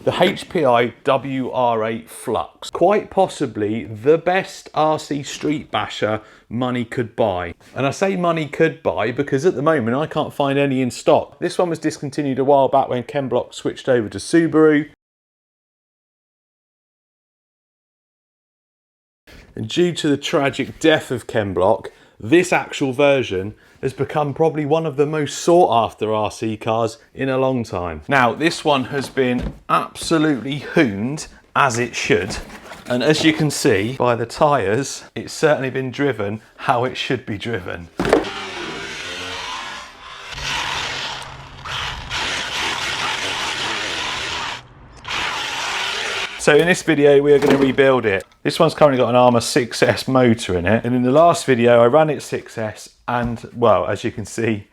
The HPI WR8 Flux. Quite possibly the best RC street basher money could buy. And I say money could buy because at the moment I can't find any in stock. This one was discontinued a while back when Ken Block switched over to Subaru. And due to the tragic death of Ken Block, this actual version has become probably one of the most sought after RC cars in a long time. Now, this one has been absolutely hooned, as it should. And as you can see by the tyres, it's certainly been driven how it should be driven. So in this video, we are going to rebuild it. This one's currently got an Arrma 6S motor in it. And in the last video, I ran it 6S and, well, as you can see,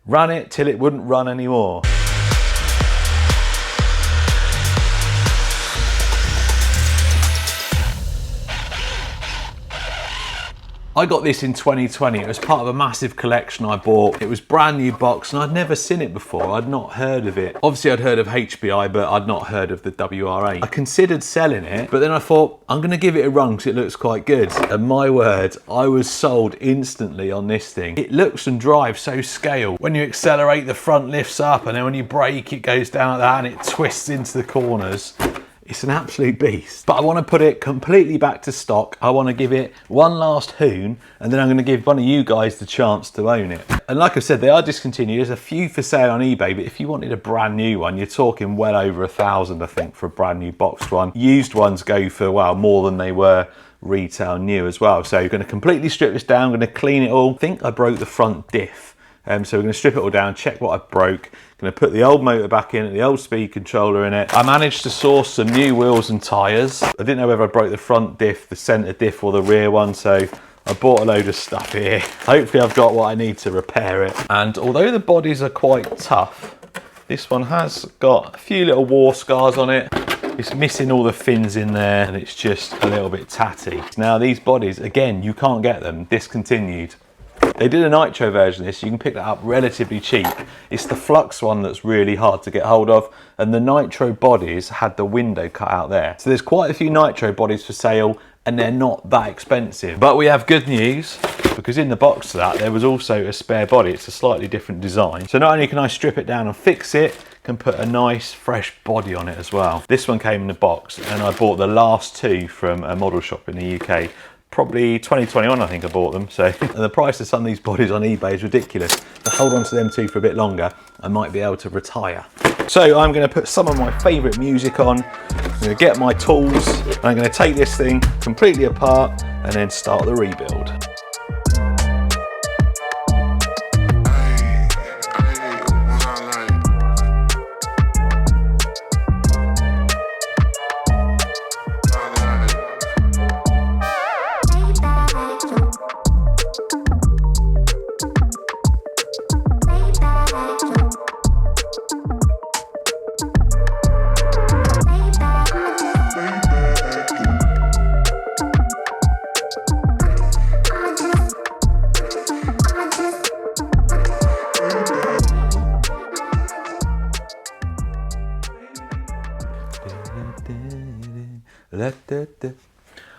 ran it till it wouldn't run anymore. I got this in 2020. It was part of a massive collection I bought. It was brand new box and I'd never seen it before. I'd not heard of it. Obviously I'd heard of HPI, but I'd not heard of the WR8. I considered selling it, but then I thought, I'm gonna give it a run because it looks quite good. And my word, I was sold instantly on this thing. It looks and drives so scale. When you accelerate, the front lifts up, and then when you brake, it goes down like that and it twists into the corners. It's an absolute beast. But I want to put it completely back to stock. I want to give it one last hoon, and then I'm going to give one of you guys the chance to own it. And like I said, they are discontinued. There's a few for sale on eBay, but if you wanted a brand new one, you're talking well over $1,000, I think, for a brand new boxed one. Used ones go for, well, more than they were retail new as well. So I'm going to completely strip this down. I'm going to clean it all. I think I broke the front diff. So we're going to strip it all down, check what I broke. Going to put the old motor back in, the old speed controller in it. I managed to source some new wheels and tyres. I didn't know whether I broke the front diff, the centre diff or the rear one, so I bought a load of stuff here. Hopefully I've got what I need to repair it. And although the bodies are quite tough, this one has got a few little war scars on it. It's missing all the fins in there and it's just a little bit tatty. Now these bodies, again, you can't get them, discontinued. They did a nitro version of this, you can pick that up relatively cheap. It's the Flux one that's really hard to get hold of, and the nitro bodies had the window cut out there. So there's quite a few nitro bodies for sale, and they're not that expensive. But we have good news, because in the box to that, there was also a spare body. It's a slightly different design. So not only can I strip it down and fix it, can put a nice fresh body on it as well. This one came in the box, and I bought the last two from a model shop in the UK. Probably 2021 I think I bought them, so and the price of some of these bodies on eBay is ridiculous. To hold on to them two for a bit longer, I might be able to retire. So I'm going to put some of my favourite music on, I'm going to get my tools, and I'm going to take this thing completely apart and then start the rebuild.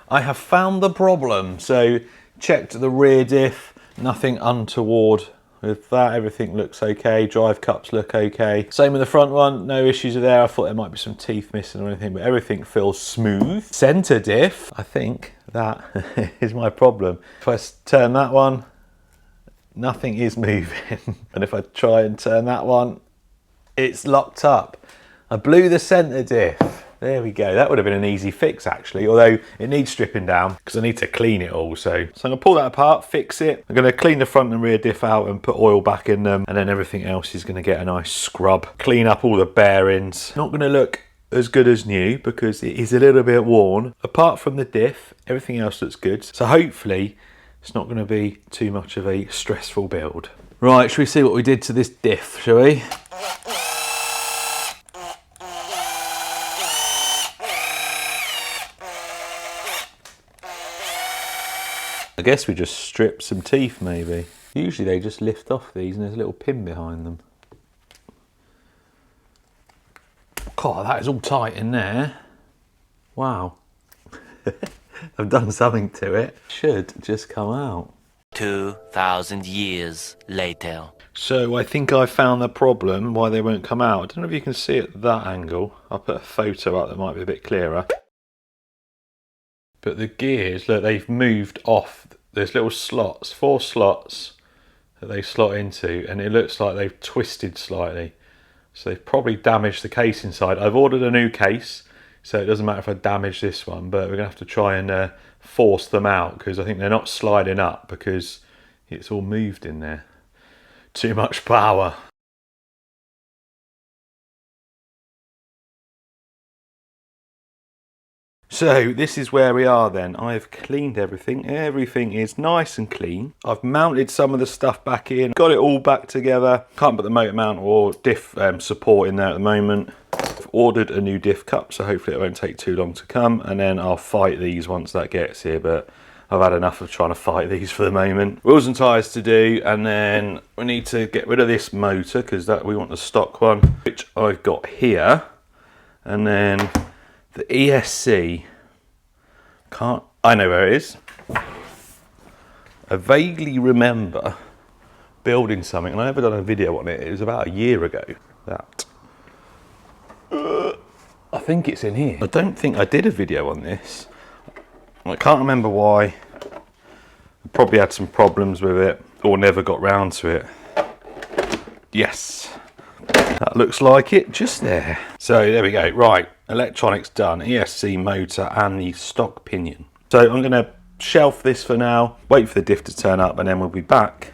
I have found the problem. So checked the rear diff, nothing untoward with that, everything looks okay, drive cups look okay. Same with the front one, no issues there. I thought there might be some teeth missing or anything, but everything feels smooth. Centre diff, I think that is my problem. If I turn that one, nothing is moving. And if I try and turn that one, it's locked up. I blew the centre diff. There we go, that would have been an easy fix actually, although it needs stripping down because I need to clean it all. So I'm going to pull that apart, fix it. I'm going to clean the front and rear diff out and put oil back in them, and then everything else is going to get a nice scrub. Clean up all the bearings. Not going to look as good as new because it is a little bit worn. Apart from the diff, everything else looks good. So hopefully it's not going to be too much of a stressful build. Right, should we see what we did to this diff, shall we? I guess we just strip some teeth maybe. Usually they just lift off these and there's a little pin behind them. Oh, that is all tight in there. Wow. I've done something to it. Should just come out. 2,000 years later. So I think I found the problem why they won't come out. I don't know if you can see it at that angle. I'll put a photo up that might be a bit clearer. But the gears, look, they've moved off. There's little slots, 4 slots that they slot into, and it looks like they've twisted slightly. So they've probably damaged the case inside. I've ordered a new case, so it doesn't matter if I damage this one, but we're gonna have to try and force them out, because I think they're not sliding up because it's all moved in there. Too much power. So this is where we are then. I've cleaned everything. Everything is nice and clean. I've mounted some of the stuff back in. Got it all back together. Can't put the motor mount or diff support in there at the moment. I've ordered a new diff cup, so hopefully it won't take too long to come. And then I'll fight these once that gets here. But I've had enough of trying to fight these for the moment. Wheels and tyres to do, and then we need to get rid of this motor because that we want the stock one, which I've got here. And then the ESC, I know where it is. I vaguely remember building something, and I never done a video on it. It was about a year ago. That. I think it's in here. I don't think I did a video on this. I can't remember why. I probably had some problems with it or never got round to it. Yes, that looks like it just there. So there we go. Right, electronics done, ESC motor and the stock pinion. So I'm going to shelf this for now, wait for the diff to turn up, and then we'll be back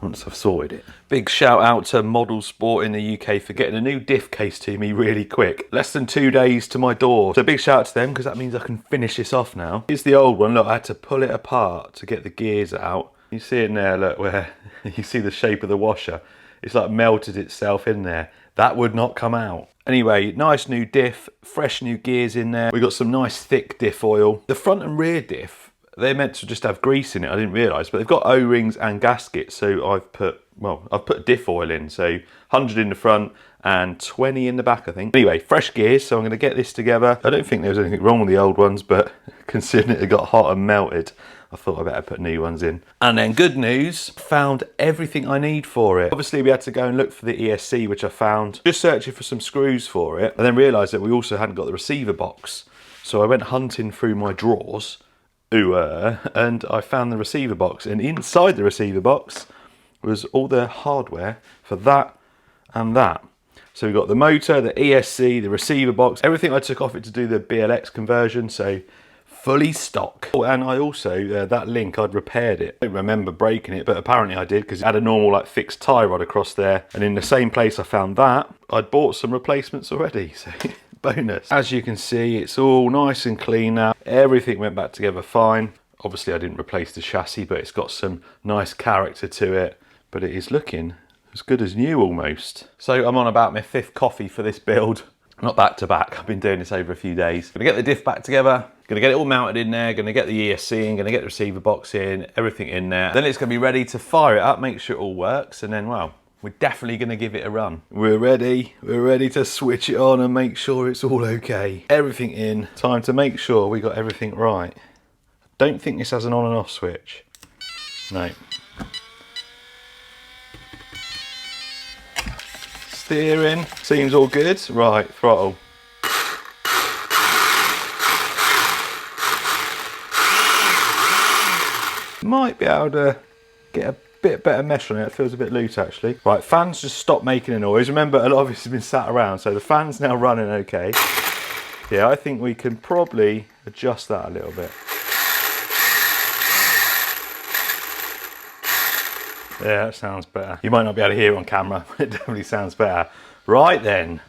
once I've sorted it. Big shout out to Model Sport in the UK for getting a new diff case to me really quick. Less than 2 days to my door. So big shout out to them, because that means I can finish this off now. Here's the old one. Look, I had to pull it apart to get the gears out. You see in there, look, where you see the shape of the washer. It's like melted itself in there. That would not come out. Anyway, nice new diff, fresh new gears in there. We got some nice thick diff oil. The front and rear diff, they're meant to just have grease in it. I didn't realise, but they've got O-rings and gaskets. So I've put diff oil in. So 100 in the front and 20 in the back, I think. Anyway, fresh gears. So I'm going to get this together. I don't think there was anything wrong with the old ones, but considering it got hot and melted, I thought I better put new ones in. And then good news, found everything I need for it. Obviously we had to go and look for the ESC, which I found. Just searching for some screws for it, and then realised that we also hadn't got the receiver box. So I went hunting through my drawers, and I found the receiver box. And inside the receiver box was all the hardware for that and that. So we got the motor, the ESC, the receiver box, everything I took off it to do the BLX conversion. So fully stock. Oh, and I also, that link, I'd repaired it. I don't remember breaking it, but apparently I did, because it had a normal like fixed tie rod across there. And in the same place I found that, I'd bought some replacements already, so bonus. As you can see, it's all nice and clean now. Everything went back together fine. Obviously I didn't replace the chassis, but it's got some nice character to it. But it is looking as good as new almost. So I'm on about my 5th coffee for this build. Not back to back, I've been doing this over a few days. Gonna get the diff back together, gonna get it all mounted in there, gonna get the ESC in, gonna get the receiver box in, everything in there. Then it's gonna be ready to fire it up, make sure it all works, and then, well, we're definitely gonna give it a run. We're ready to switch it on and make sure it's all okay. Everything in, time to make sure we got everything right. Don't think this has an on and off switch. No. Steering, seems all good. Right, throttle. Might be able to get a bit better mesh on it. It feels a bit loose actually. Right, fans just stopped making a noise. Remember, a lot of this has been sat around, so the fan's now running okay. Yeah, I think we can probably adjust that a little bit. Yeah, that sounds better. You might not be able to hear it on camera, but it definitely sounds better. Right then,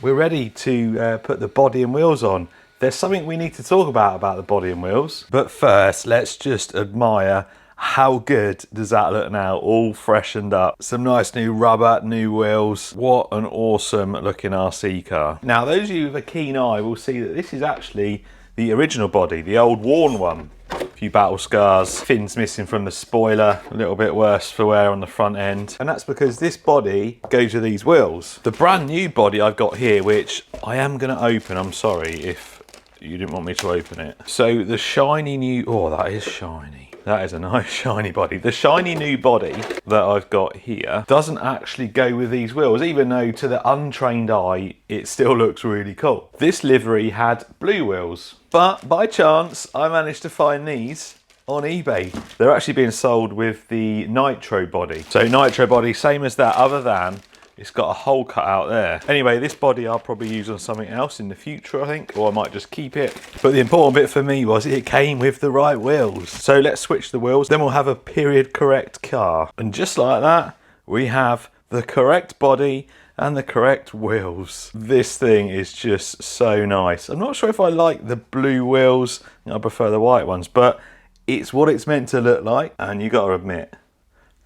we're ready to put the body and wheels on. There's something we need to talk about the body and wheels. But first, let's just admire how good does that look now, all freshened up. Some nice new rubber, new wheels. What an awesome looking RC car. Now, those of you with a keen eye will see that this is actually the original body, the old worn one. few battle scars, fins missing from the spoiler, a little bit worse for wear on the front end. And that's because this body goes with these wheels. The brand new body I've got here, which I am going to open, I'm sorry if you didn't want me to open it. So the shiny new, oh, that is shiny. That is a nice shiny body. The shiny new body that I've got here doesn't actually go with these wheels, even though to the untrained eye, it still looks really cool. This livery had blue wheels, but by chance, I managed to find these on eBay. They're actually being sold with the Nitro body. So Nitro body, same as that, other than it's got a hole cut out there. Anyway, this body I'll probably use on something else in the future, I think, or I might just keep it. But the important bit for me was it came with the right wheels. So let's switch the wheels, then we'll have a period correct car. And just like that, we have the correct body and the correct wheels. This thing is just so nice. I'm not sure if I like the blue wheels. I prefer the white ones, but it's what it's meant to look like. And you gotta admit,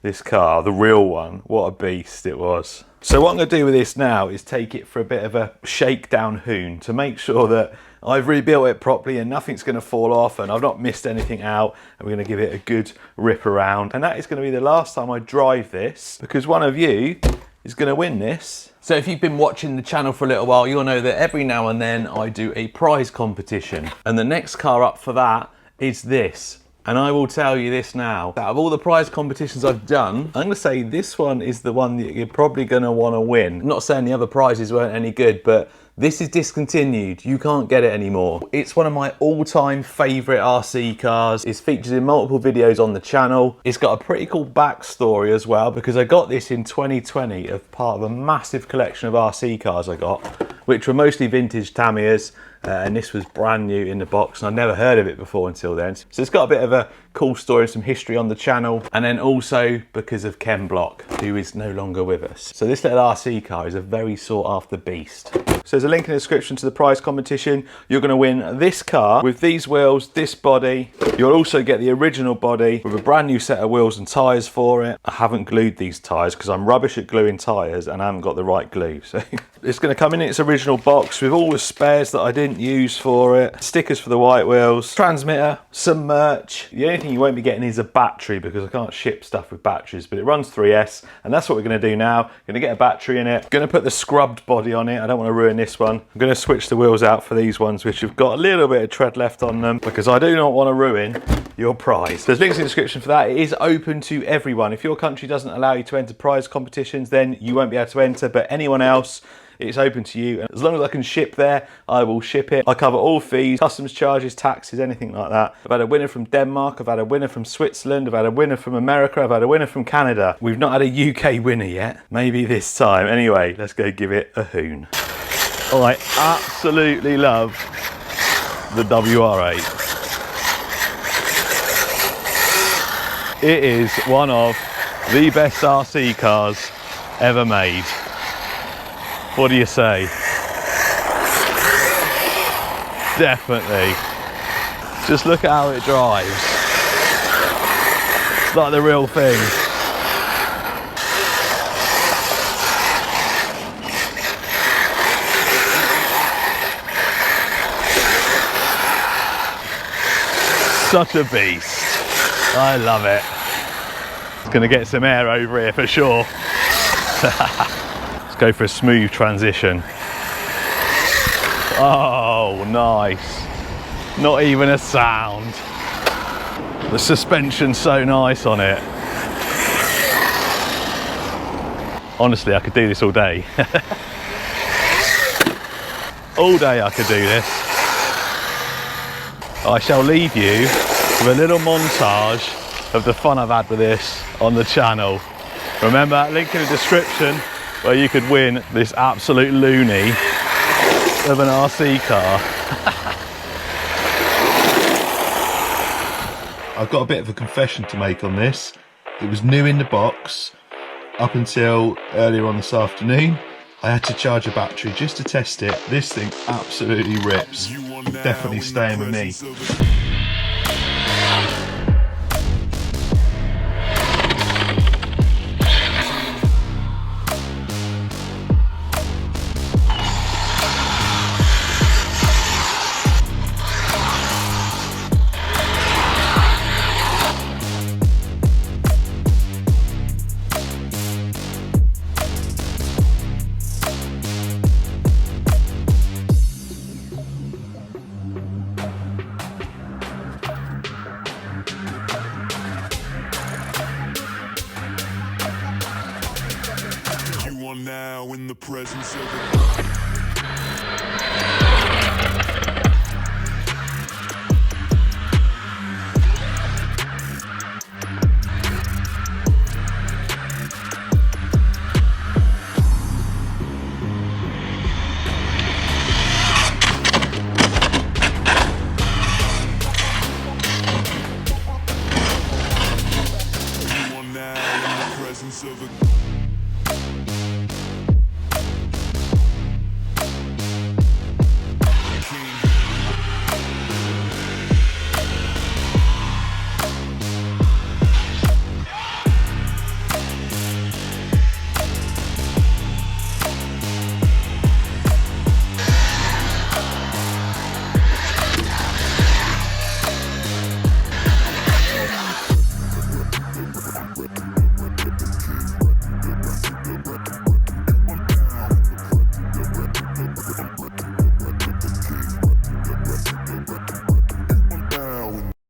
this car, the real one, what a beast it was. So what I'm going to do with this now is take it for a bit of a shakedown hoon to make sure that I've rebuilt it properly and nothing's going to fall off and I've not missed anything out, and we're going to give it a good rip around. And that is going to be the last time I drive this, because one of you is going to win this. So if you've been watching the channel for a little while, you'll know that every now and then I do a prize competition, and the next car up for that is this. And I will tell you this now, out of all the prize competitions I've done, I'm going to say this one is the one that you're probably going to want to win. I'm not saying the other prizes weren't any good, but this is discontinued. You can't get it anymore. It's one of my all-time favourite RC cars. It's featured in multiple videos on the channel. It's got a pretty cool backstory as well, because I got this in 2020 as part of a massive collection of RC cars I got, which were mostly vintage Tamiyas. And this was brand new in the box, and I'd never heard of it before until then. So it's got a bit of a cool story and some history on the channel, and then also because of Ken Block, who is no longer with us. So this little RC car is a very sought after beast. So there's a link in the description to the prize competition. You're going to win this car with these wheels, this body. You'll also get the original body with a brand new set of wheels and tyres for it. I haven't glued these tyres because I'm rubbish at gluing tyres and I haven't got the right glue. So it's going to come in its original box with all the spares that I didn't use for it, stickers for the white wheels, transmitter, some merch. The only thing you won't be getting is a battery, because I can't ship stuff with batteries, but it runs 3S, and that's what we're going to do now. Going to get a battery in it, going to put the scrubbed body on it. I don't want to ruin this one. I'm going to switch the wheels out for these ones, which have got a little bit of tread left on them, because I do not want to ruin your prize. There's links in the description for that. It is open to everyone. If your country doesn't allow you to enter prize competitions, then you won't be able to enter, but anyone else, it's open to you. And as long as I can ship there, I will ship it. I cover all fees, customs charges, taxes, anything like that. I've had a winner from Denmark, I've had a winner from Switzerland, I've had a winner from America, I've had a winner from Canada. We've not had a UK winner yet. Maybe this time. Anyway, let's go give it a hoon. I absolutely love the WR8. It is one of the best RC cars ever made. What do you say? Definitely. Just look at how it drives. It's like the real thing. Such a beast. I love it. It's gonna get some air over here for sure. Go for a smooth transition. Oh, nice. Not even a sound. The suspension's so nice on it. Honestly, I could do this all day. All day I could do this. I shall leave you with a little montage of the fun I've had with this on the channel. Remember, link in the description where you could win this absolute loony of an RC car. I've got a bit of a confession to make on this. It was new in the box up until earlier on this afternoon. I had to charge a battery just to test it. This thing absolutely rips. Definitely staying with me. You are now in the presence of